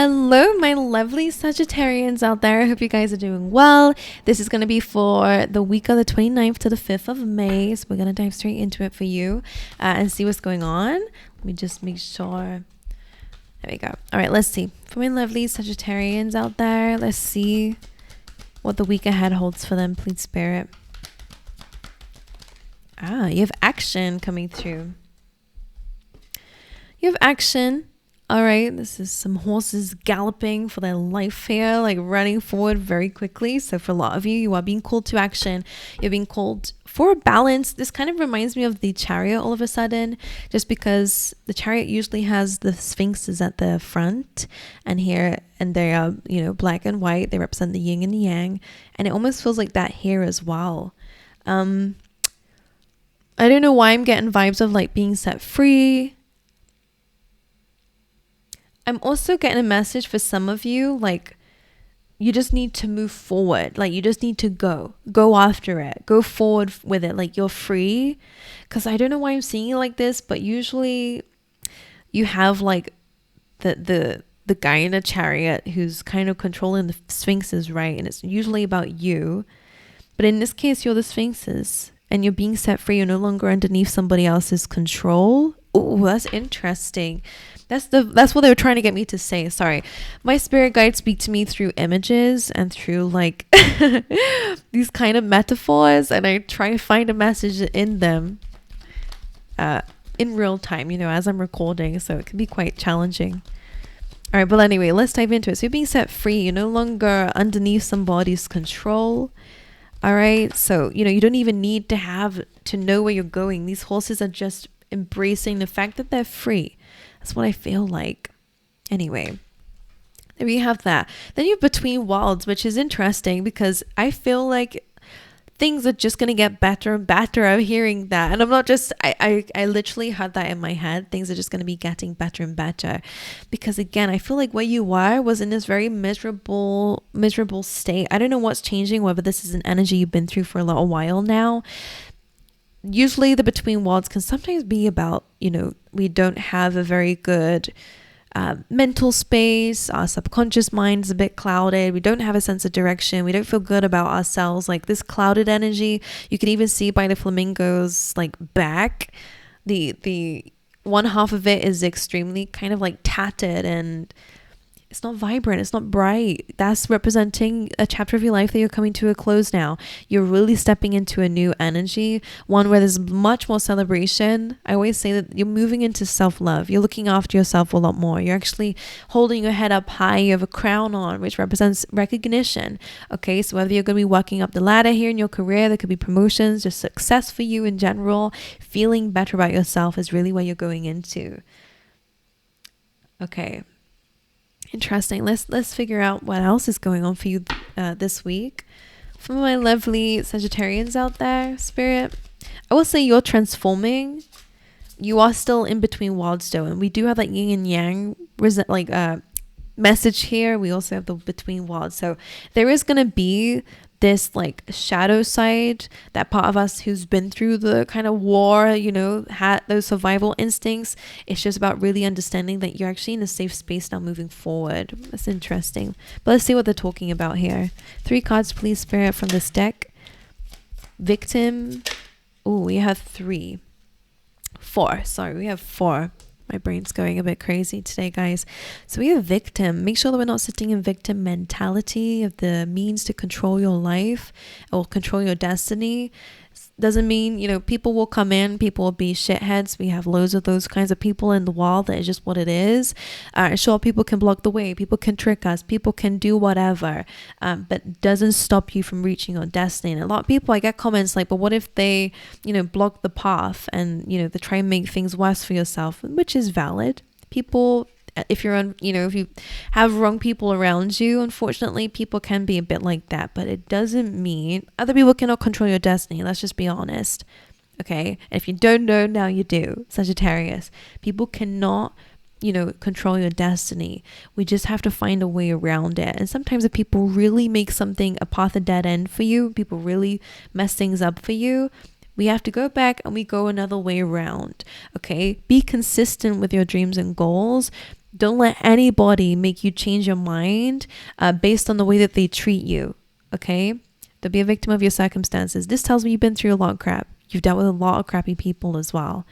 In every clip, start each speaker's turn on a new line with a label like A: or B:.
A: Hello, my lovely Sagittarians out there. I hope you guys are doing well. This is going to be for the week of the 29th to the 5th of May. So we're going to dive straight into it for you and see what's going on. Let me just make sure. There we go. All right, let's see. For my lovely Sagittarians out there, let's see what the week ahead holds for them, please, Spirit. You have action coming through. You have action. All right, this is some horses galloping for their life here, like running forward very quickly. So for a lot of you, you are being called to action. You're being called for a balance. This kind of reminds me of the Chariot all of a sudden, just because the Chariot usually has the sphinxes at the front, and they are, black and white. They represent the yin and the yang, and it almost feels like that here as well. I don't know why I'm getting vibes of like being set free. I'm also getting a message for some of you, like you just need to move forward. Like you just need to go after it, go forward with it. Like you're free. Cause I don't know why I'm seeing it like this, but usually you have like the guy in a chariot who's kind of controlling the sphinxes, right? And it's usually about you. But in this case, you're the sphinxes and you're being set free. You're no longer underneath somebody else's control. Oh, that's interesting. That's what they were trying to get me to say. Sorry. My spirit guides speak to me through images and through like these kind of metaphors, and I try to find a message in them in real time, as I'm recording, so it can be quite challenging. All right, but anyway, let's dive into it. So you're being set free. You're no longer underneath somebody's control. All right, so you don't even need to know where you're going. These horses are just embracing the fact that they're free. That's what I feel like. Anyway, there we have that. Then you have between worlds, which is interesting because I feel like things are just going to get better and better. I'm hearing that. And I'm not just, I literally had that in my head. Things are just going to be getting better and better. Because again, I feel like where you were was in this very miserable state. I don't know what's changing, whether this is an energy you've been through for a little while now. Usually the between worlds can sometimes be about, we don't have a very good mental space. Our subconscious mind is a bit clouded. We don't have a sense of direction. We don't feel good about ourselves. Like this clouded energy, you can even see by the flamingos like back. The one half of it is extremely kind of like tattered and it's not vibrant. It's not bright. That's representing a chapter of your life that you're coming to a close now. You're really stepping into a new energy, one where there's much more celebration. I always say that you're moving into self-love. You're looking after yourself a lot more. You're actually holding your head up high. You have a crown on, which represents recognition. Okay, so whether you're going to be working up the ladder here in your career, there could be promotions, just success for you in general. Feeling better about yourself is really where you're going into. Okay. Interesting. Let's figure out what else is going on for you this week. For my lovely Sagittarians out there, Spirit, I will say you're transforming. You are still in between worlds though, and we do have like yin and yang message here. We also have the between worlds, so there is gonna be this like shadow side, that part of us who's been through the kind of war, had those survival instincts. It's just about really understanding that you're actually in a safe space now moving forward. That's interesting. But let's see what they're talking about here. 3 cards, please, Spirit, from this deck. Victim. Oh, we have 4. Sorry, we have 4. My brain's going a bit crazy today, guys. So we have victim. Make sure that we're not sitting in victim mentality of the means to control your life or control your destiny. Doesn't mean, people will come in, people will be shitheads. We have loads of those kinds of people in the world. That is just what it is. Sure, people can block the way. People can trick us. People can do whatever. But doesn't stop you from reaching your destiny. And a lot of people, I get comments like, but what if they, block the path and, they try and make things worse for yourself, which is valid. People, if if you have wrong people around you, unfortunately people can be a bit like that, but it doesn't mean other people cannot control your destiny. Let's just be honest. Okay, if you don't know, now you do. Sagittarius, people cannot control your destiny. We just have to find a way around it. And sometimes if people really make something a path, a dead end for you, people really mess things up for you, we have to go back and we go another way around. Okay, be consistent with your dreams and goals. Don't let anybody make you change your mind based on the way that they treat you. Okay? Don't be a victim of your circumstances. This tells me you've been through a lot of crap. You've dealt with a lot of crappy people as well.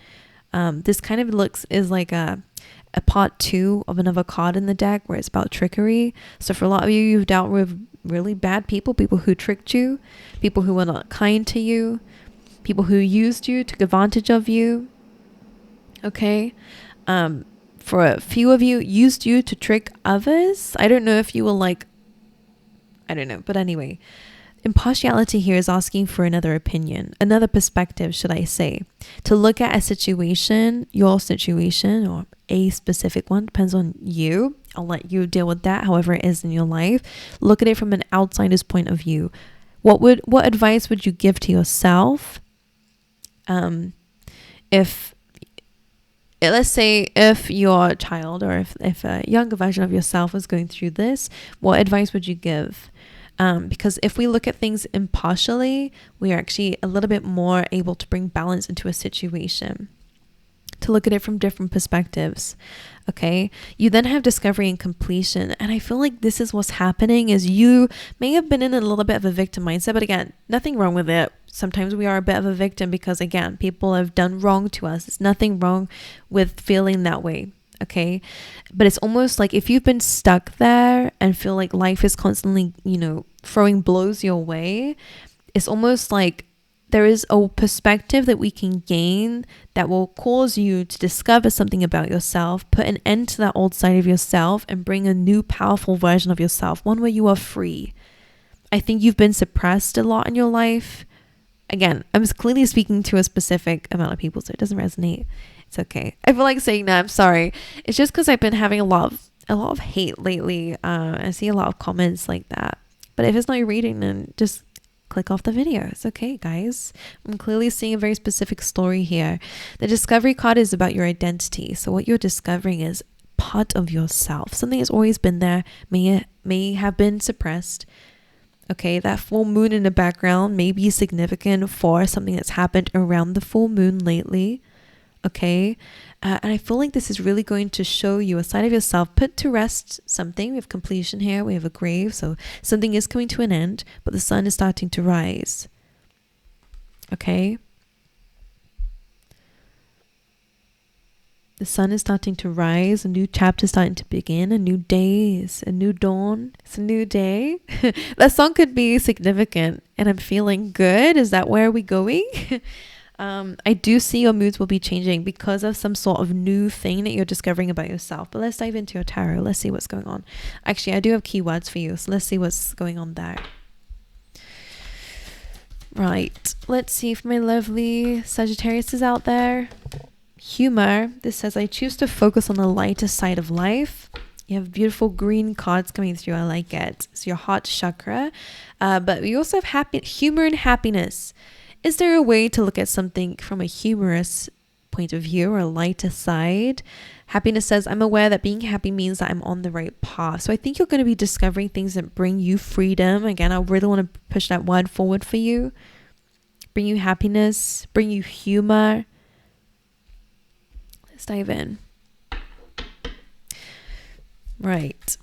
A: This kind of is like a part 2 of another card in the deck where it's about trickery. So for a lot of you, you've dealt with really bad people who tricked you, people who were not kind to you, people who used you, took advantage of you. Okay? For a few of you, used you to trick others. I don't know if you will I don't know. But anyway, impartiality here is asking for another opinion, another perspective, should I say, to look at a situation, your situation, or a specific one, depends on you. I'll let you deal with that however it is in your life. Look at it from an outsider's point of view. What advice would you give to yourself? Let's say if your child or if a younger version of yourself was going through this, what advice would you give? Because if we look at things impartially, we are actually a little bit more able to bring balance into a situation, to look at it from different perspectives. Okay, you then have discovery and completion, and I feel like this is what's happening is you may have been in a little bit of a victim mindset, but again, nothing wrong with it. Sometimes we are a bit of a victim because again, people have done wrong to us. There's nothing wrong with feeling that way. Okay, but it's almost like if you've been stuck there and feel like life is constantly, throwing blows your way, it's almost like there is a perspective that we can gain that will cause you to discover something about yourself, put an end to that old side of yourself, and bring a new powerful version of yourself, one where you are free. I think you've been suppressed a lot in your life. Again, I'm clearly speaking to a specific amount of people, so it doesn't resonate. It's okay. I feel like saying that. I'm sorry. It's just because I've been having a lot of hate lately. I see a lot of comments like that. But if it's not your reading, then just click off the video. It's okay, guys. I'm clearly seeing a very specific story here. The discovery card is about your identity. So what you're discovering is part of yourself. Something that's always been there, may have been suppressed. Okay, that full moon in the background may be significant for something that's happened around the full moon lately. Okay, and I feel like this is really going to show you a side of yourself, put to rest something. We have completion here, we have a grave, so something is coming to an end, but the sun is starting to rise. Okay, the sun is starting to rise, a new chapter is starting to begin, a new day is a new dawn, it's a new day. That song could be significant, and I'm feeling good. Is that where we're going? I do see your moods will be changing because of some sort of new thing that you're discovering about yourself. But let's dive into your tarot. Let's see what's going on. Actually, I do have keywords for you, so let's see what's going on there. Right. Let's see if my lovely Sagittarius is out there. Humor. This says, I choose to focus on the lighter side of life. You have beautiful green cards coming through. I like it. It's your heart chakra. But we also have humor and happiness. Is there a way to look at something from a humorous point of view or a lighter side? Happiness says, I'm aware that being happy means that I'm on the right path. So I think you're going to be discovering things that bring you freedom. Again, I really want to push that word forward for you. Bring you happiness, bring you humor. Let's dive in. Right.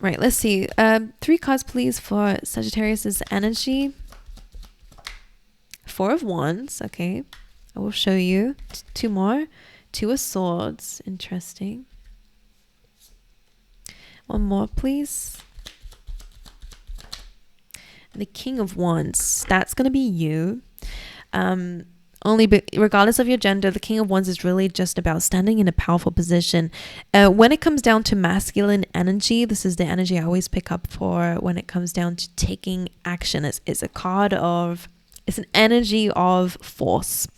A: Let's see. 3 cards, please, for Sagittarius's energy. 4 of Wands. Okay. I will show you 2 more. 2 of Swords. Interesting. 1 more, please. The King of Wands. That's going to be you. Regardless of your gender, the King of Wands is really just about standing in a powerful position. When it comes down to masculine energy, this is the energy I always pick up for when it comes down to taking action. It's a card of... It's an energy of force.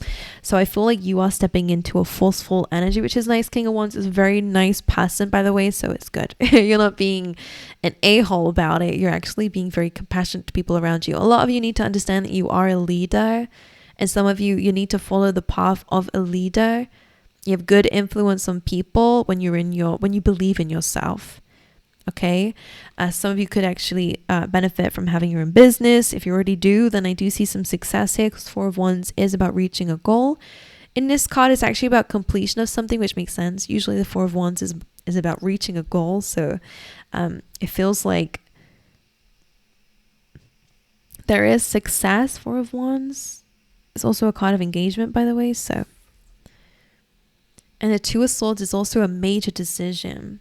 A: So I feel like you are stepping into a forceful energy, which is nice. King of Wands is a very nice person, by the way, so it's good. You're not being an a-hole about it. You're actually being very compassionate to people around you. A lot of you need to understand that you are a leader, and some of you need to follow the path of a leader. You have good influence on people when you believe in yourself. Okay, some of you could actually benefit from having your own business. If you already do, then I do see some success here, because 4 of Wands is about reaching a goal. In this card, it's actually about completion of something, which makes sense. Usually the 4 of Wands is is about reaching a goal. So it feels like there is success. Four of Wands. It's also a card of engagement, by the way. So, and the Two of Swords is also a major decision,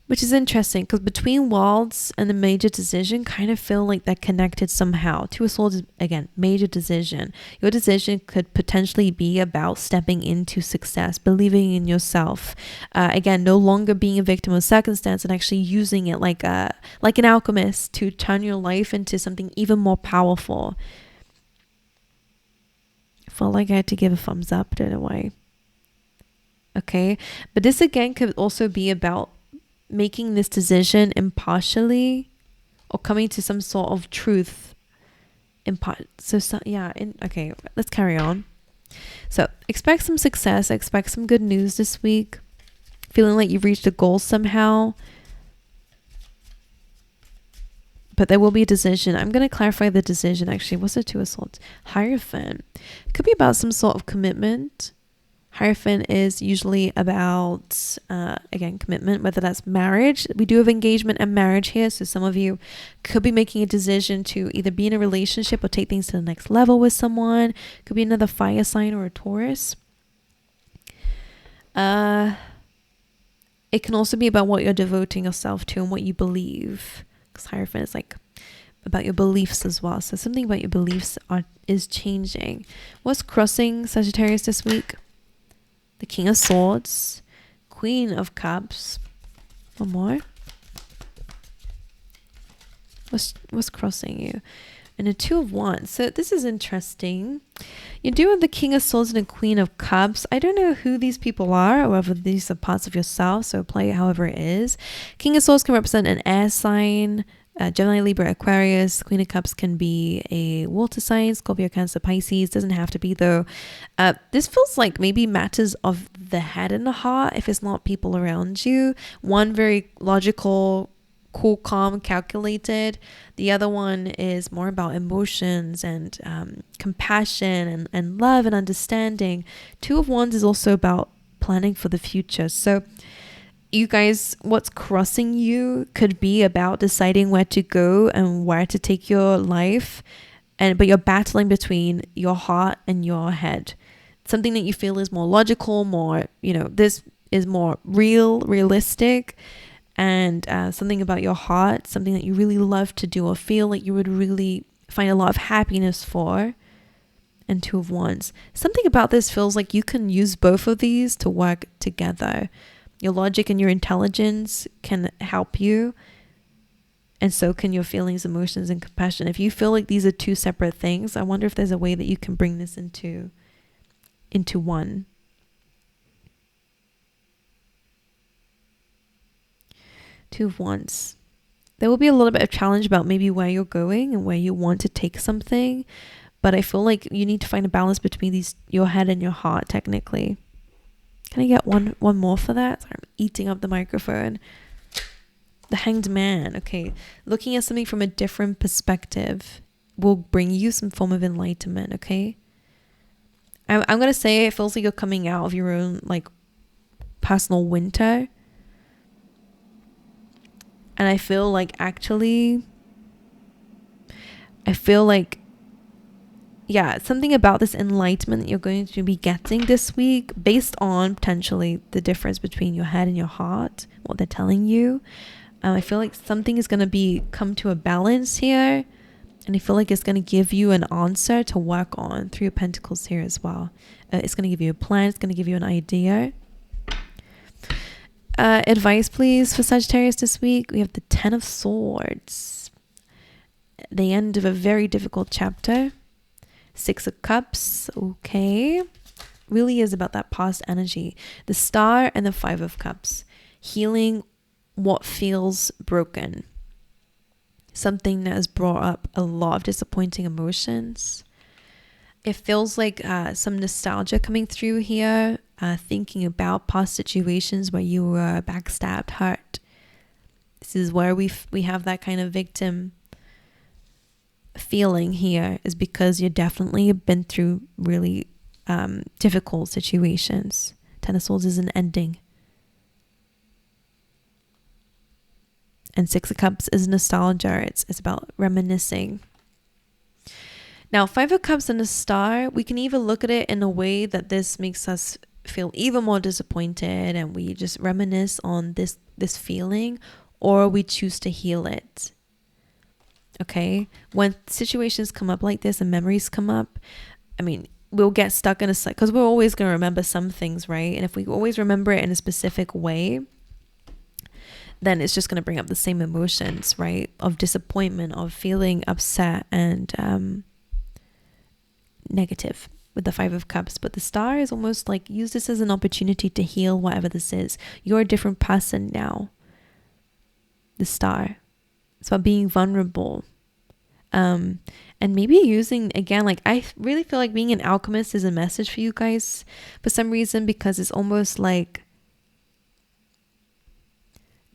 A: which is interesting because between Worlds and the major decision kind of feel like they're connected somehow. Two of Swords is, again, major decision. Your decision could potentially be about stepping into success, believing in yourself. Again, no longer being a victim of circumstance and actually using it like an alchemist to turn your life into something even more powerful. I felt like I had to give a thumbs up, don't know why. Okay, but this again could also be about making this decision impartially or coming to some sort of truth. Okay, let's carry on. So expect some success, expect some good news this week. Feeling like you've reached a goal somehow. But there will be a decision. I'm going to clarify the decision actually. What's the Two of Swords? Hierophant. It could be about some sort of commitment. Hierophant is usually about, again, commitment, whether that's marriage. We do have engagement and marriage here. So some of you could be making a decision to either be in a relationship or take things to the next level with someone. Could be another fire sign or a Taurus. It can also be about what you're devoting yourself to and what you believe. Because Hierophant is like about your beliefs as well. So something about your beliefs is changing. What's crossing Sagittarius this week? The King of Swords, Queen of Cups. One more. What's crossing you? And the Two of Wands. So this is interesting. You do have the King of Swords and the Queen of Cups. I don't know who these people are or whether these are parts of yourself. So play it however it is. King of Swords can represent an air sign. Gemini, Libra, Aquarius. Queen of Cups can be a water sign, Scorpio, Cancer, Pisces. Doesn't have to be though. This feels like maybe matters of the head and the heart if it's not people around you. One very logical, cool, calm, calculated. The other one is more about emotions and compassion and love and understanding. Two of Wands is also about planning for the future. So you guys, what's crossing you could be about deciding where to go and where to take your life, but you're battling between your heart and your head. Something that you feel is more logical, more, this is more realistic, and something about your heart, something that you really love to do or feel like you would really find a lot of happiness for. And Two of Wands. Something about this feels like you can use both of these to work together. Your logic and your intelligence can help you, and so can your feelings, emotions, and compassion. If you feel like these are two separate things, I wonder if there's a way that you can bring this into one. Two of Wands. There will be a little bit of challenge about maybe where you're going and where you want to take something, but I feel like you need to find a balance between your head and your heart, technically. Can I get one more for that? Sorry, I'm eating up the microphone. The Hanged Man. Okay. Looking at something from a different perspective will bring you some form of enlightenment, okay? I'm going to say it feels like you're coming out of your own, personal winter. And I feel like something about this enlightenment that you're going to be getting this week based on potentially the difference between your head and your heart, what they're telling you. I feel like something is going to come to a balance here, and I feel like it's going to give you an answer to work on. Three of Pentacles here as well. It's going to give you a plan. It's going to give you an idea. Advice, please, for Sagittarius this week. We have the Ten of Swords. The end of a very difficult chapter. Six of Cups, okay. Really is about that past energy. The Star and the Five of Cups. Healing what feels broken. Something that has brought up a lot of disappointing emotions. It feels like some nostalgia coming through here. Thinking about past situations where you were backstabbed, hurt. This is where we have that kind of victim feeling here, is because you definitely been through really difficult situations. Ten of Swords is an ending. And Six of Cups is nostalgia. It's about reminiscing. Now, Five of Cups and a Star, we can either look at it in a way that this makes us feel even more disappointed and we just reminisce on this feeling, or we choose to heal it. Okay? When situations come up like this and memories come up, I mean, we'll get stuck in a cycle because we're always going to remember some things, right? And if we always remember it in a specific way, then it's just going to bring up the same emotions, right? Of disappointment, of feeling upset and negative with the Five of Cups. But the Star is almost like, use this as an opportunity to heal whatever this is. You're a different person now. The Star. It's about being vulnerable. And maybe using, again, like I really feel like being an alchemist is a message for you guys for some reason, because it's almost like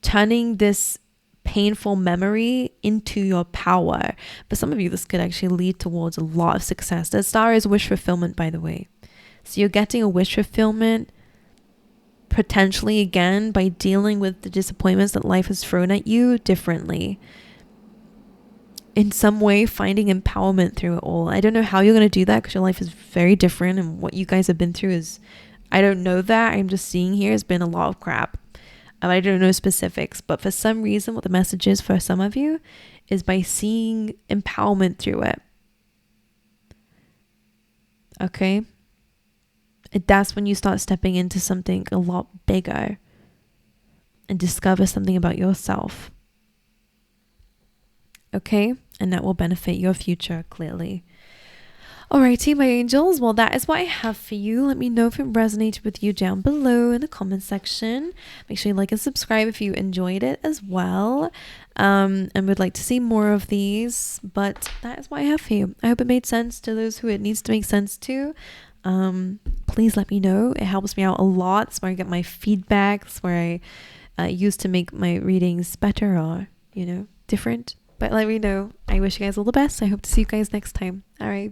A: turning this painful memory into your power. For some of you, this could actually lead towards a lot of success. The Star is wish fulfillment, by the way. So you're getting a wish fulfillment potentially, again, by dealing with the disappointments that life has thrown at you differently. In some way, finding empowerment through it all. I don't know how you're going to do that because your life is very different, and what you guys have been through is, I don't know that. I'm just seeing here has been a lot of crap. I don't know specifics, but for some reason, what the message is for some of you is by seeing empowerment through it. Okay? That's when you start stepping into something a lot bigger and discover something about yourself. Okay? And that will benefit your future, clearly. Alrighty, my angels. Well, that is what I have for you. Let me know if it resonated with you down below in the comment section. Make sure you like and subscribe if you enjoyed it as well. And would like to see more of these. But that is what I have for you. I hope it made sense to those who it needs to make sense to. Please let me know. It helps me out a lot. That's where I get my feedback. That's where I use to make my readings better or, different. But let me know. I wish you guys all the best. I hope to see you guys next time. All right.